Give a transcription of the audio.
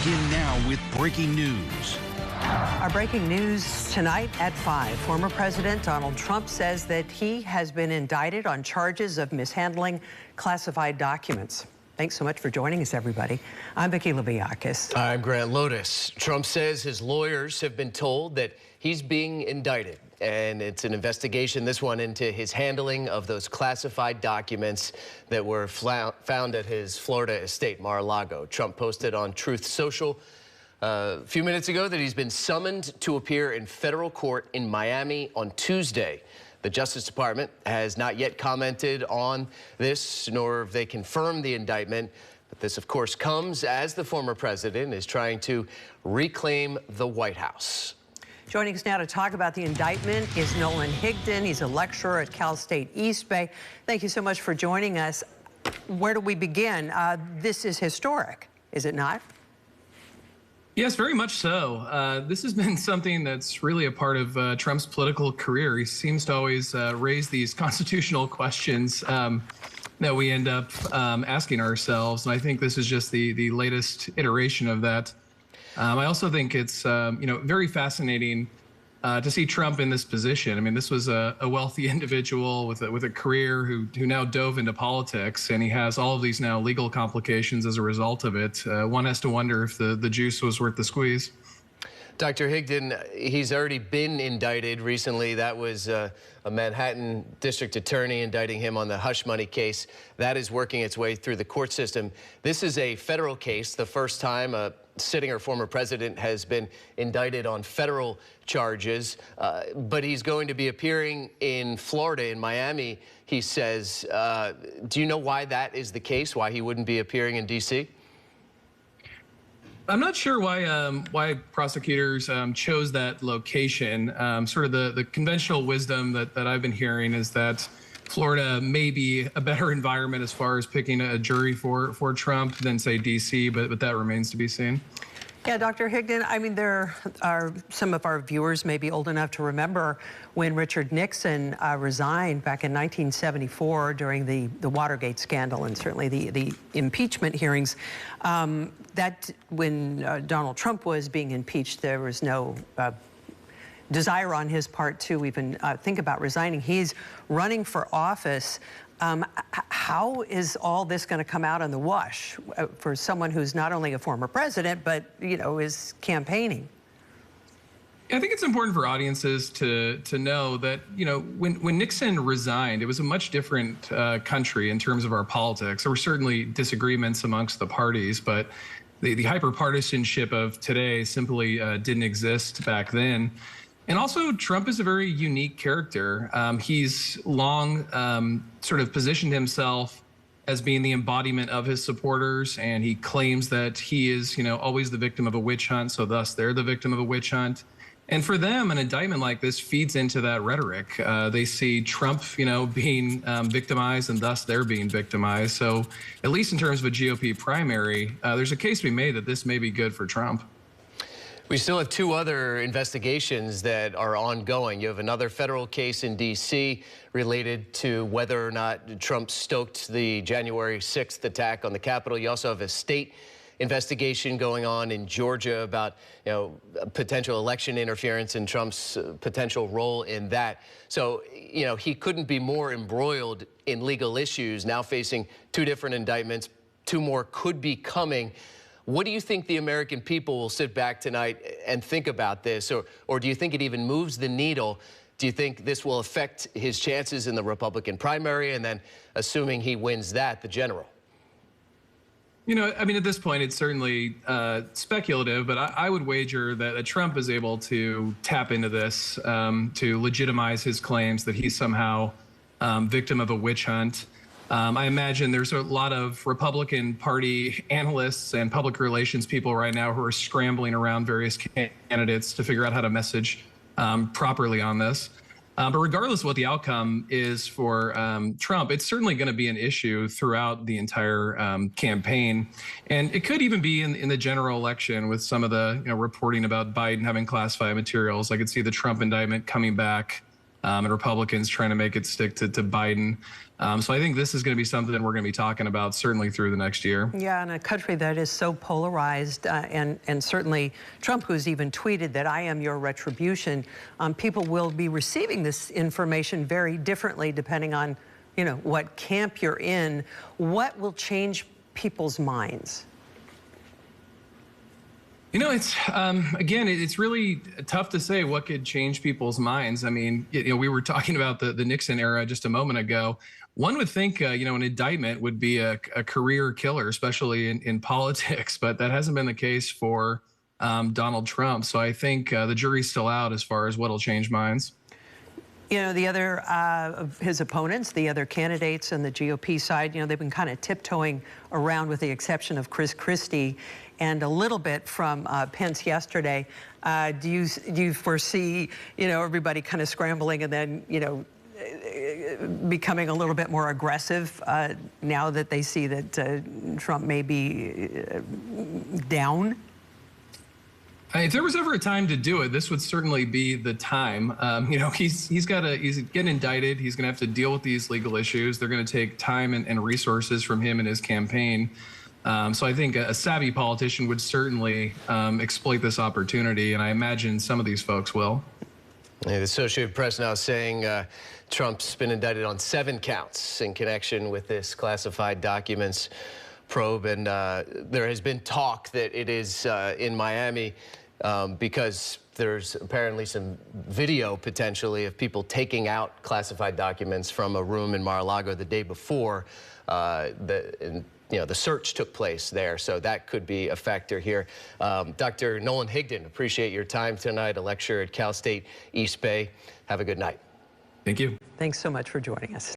begin now with breaking news. Our breaking news tonight at 5. Former President Donald Trump says that he has been indicted on charges of mishandling classified documents. Thanks so much for joining us, everybody. I'm Vicki Liviakis. I'm Grant Lodes. Trump says his lawyers have been told that he's being indicted, and it's an investigation, this one, into his handling of those classified documents that were found at his Florida estate, Mar-a-Lago. Trump posted on Truth Social a few minutes ago that he's been summoned to appear in federal court in Miami on Tuesday. The Justice Department has not yet commented on this, nor have they confirmed the indictment. But this, of course, comes as the former president is trying to reclaim the White House. Joining us now to talk about the indictment is Nolan Higdon. He's a lecturer at Cal State East Bay. Thank you so much for joining us. Where do we begin? This is historic, is it not? Yes, very much so. This has been something that's really a part of Trump's political career. He seems to always raise these constitutional questions that we end up asking ourselves. And I think this is just the latest iteration of that. I also think it's very fascinating to see Trump in this position. I mean, this was a wealthy individual with a career who now dove into politics, and he has all of these now legal complications as a result of it. One has to wonder if the juice was worth the squeeze. Dr. Higdon, he's already been indicted recently. That was a Manhattan district attorney indicting him on the hush money case. That is working its way through the court system. This is a federal case, the first time a sitting or former president has been indicted on federal charges, but he's going to be appearing in Florida, in Miami, he says. Do you know why that is the case, why he wouldn't be appearing in D.C.? I'm not sure why prosecutors chose that location. Sort of the conventional wisdom that I've been hearing is that Florida may be a better environment as far as picking a jury for Trump than, say, D.C., but that remains to be seen. Yeah, Dr. Higdon, I mean, there are some of our viewers may be old enough to remember when Richard Nixon resigned back in 1974 during the Watergate scandal and certainly the impeachment hearings. That when Donald Trump was being impeached, there was no desire on his part to even think about resigning. He's running for office. How is all this going to come out in the wash for someone who's not only a former president, but, is campaigning? I think it's important for audiences to know that, when Nixon resigned, it was a much different country in terms of our politics. There were certainly disagreements amongst the parties, but the hyper-partisanship of today simply didn't exist back then. And also, Trump is a very unique character. He's long sort of positioned himself as being the embodiment of his supporters, and he claims that he is, always the victim of a witch hunt, so thus they're the victim of a witch hunt. And for them, an indictment like this feeds into that rhetoric. They see Trump, being victimized, and thus they're being victimized. So at least in terms of a GOP primary, there's a case to be made that this may be good for Trump. We still have two other investigations that are ongoing. You have another federal case in D.C. related to whether or not Trump stoked the January 6th attack on the Capitol. You also have a state investigation going on in Georgia about, potential election interference and Trump's potential role in that. So, he couldn't be more embroiled in legal issues, now facing two different indictments. Two more could be coming. What do you think the American people will sit back tonight and think about this? Or do you think it even moves the needle? Do you think this will affect his chances in the Republican primary? And then, assuming he wins that, the general? At this point, it's certainly speculative, but I would wager that Trump is able to tap into this to legitimize his claims that he's somehow victim of a witch hunt. I imagine there's a lot of Republican Party analysts and public relations people right now who are scrambling around various candidates to figure out how to message properly on this. But regardless of what the outcome is for Trump, it's certainly going to be an issue throughout the entire campaign. And it could even be in the general election with some of the reporting about Biden having classified materials. I could see the Trump indictment coming back and Republicans trying to make it stick to Biden. So I think this is going to be something that we're going to be talking about certainly through the next year. Yeah, in a country that is so polarized, and certainly Trump, who's even tweeted that I am your retribution, people will be receiving this information very differently depending on, you know, what camp you're in. What will change people's minds? You know, it's again, it's really tough to say what could change people's minds. I mean, you know, we were talking about the Nixon era just a moment ago. One would think, you know, an indictment would be a career killer, especially in politics, but that hasn't been the case for Donald Trump. So I think the jury's still out as far as what'll change minds. You know, the other of his opponents, the other candidates on the GOP side, you know, they've been kind of tiptoeing around with the exception of Chris Christie and a little bit from Pence yesterday. Do you foresee, you know, everybody kind of scrambling and then, you know, becoming a little bit more aggressive now that they see that Trump may be down? If there was ever a time to do it, this would certainly be the time. You know, he's getting indicted. He's going to have to deal with these legal issues. They're going to take time and resources from him and his campaign. So I think a savvy politician would certainly exploit this opportunity, and I imagine some of these folks will. Yeah, the Associated Press now saying Trump's been indicted on 7 counts in connection with this classified documents probe, and there has been talk that it is in Miami because there's apparently some video potentially of people taking out classified documents from a room in Mar-a-Lago the day before the search took place there. So that could be a factor here. Dr. Nolan Higdon, appreciate your time tonight, a lecturer at Cal State East Bay. Have a good night. Thank you. Thanks so much for joining us.